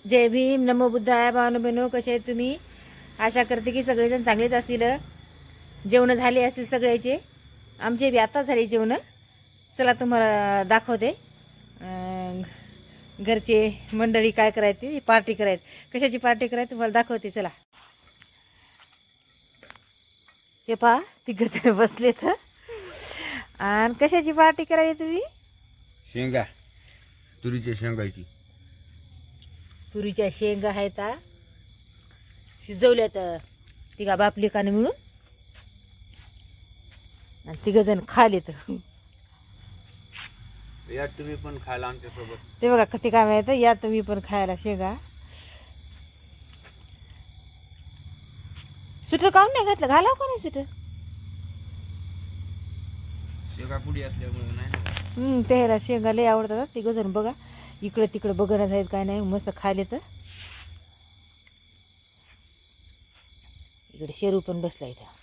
जय भीम, नमो बुद्धाय. भावनो बहिणो, कसे आहेत तुम्ही? आशा करते की सगळेजण चांगलेच असतील. जेवण झाले असतील सगळ्याचे. आमचे बी आता झाले जेवण. चला तुम्हाला दाखवते घरचे मंडळी काय करायची, पार्टी करायची. कशाची पार्टी करायची तुम्हाला दाखवते. चला. हे पहा, तिघजण बसले तर. आणि कशाची पार्टी करायची तुम्ही? शेंगा, तुरीच्या शेंगाची. तुरीच्या शेंगा आहेत शिजवल्यात तिघा बाप लेकाने मिळून. आणि तिघजण खालेत. या तुम्ही पण खायला आमच्या सोबत. ते बघा किती काम आहेत. या तुम्ही पण खायला शेंगा. स्वेटर काऊन नाही घातलं? घालाव का नाही स्वेटर? शेंगा पुडी असल्यामुळे नाही. त्याला शेंगा लय आवडतात. तिघजण बघा इकडे तिकडे बघण्यात आहेत काय नाही. मस्त खायले तर. इकडे शेरू पण बसला इथं.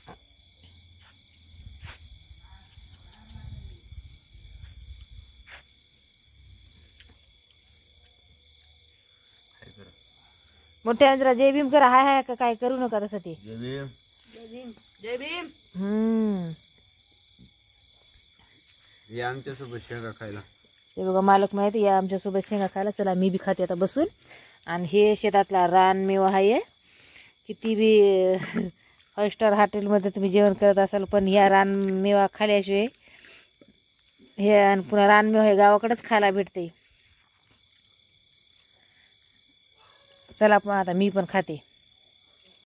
मोठ्या जरा जय भीम करा. हाय हाय का काय करू नका तसं. ते जय भीम, जय भीम, जय भीम. या आमच्या सोबत शेंगा खायला. ते बघा मालक माहिती या आमच्या सोबत शेंगा खायला. चला मी बी खाते आता बसून. आणि हे शेतातला रानमेवा आहे. किती बी 5 स्टार हॉटेलमध्ये तुम्ही जेवण करत असाल पण या रानमेवा खाल्याशिवाय हे. आणि पुन्हा रानमेवा हे गावाकडेच खायला भेटते. चला पण आता मी पण खाते.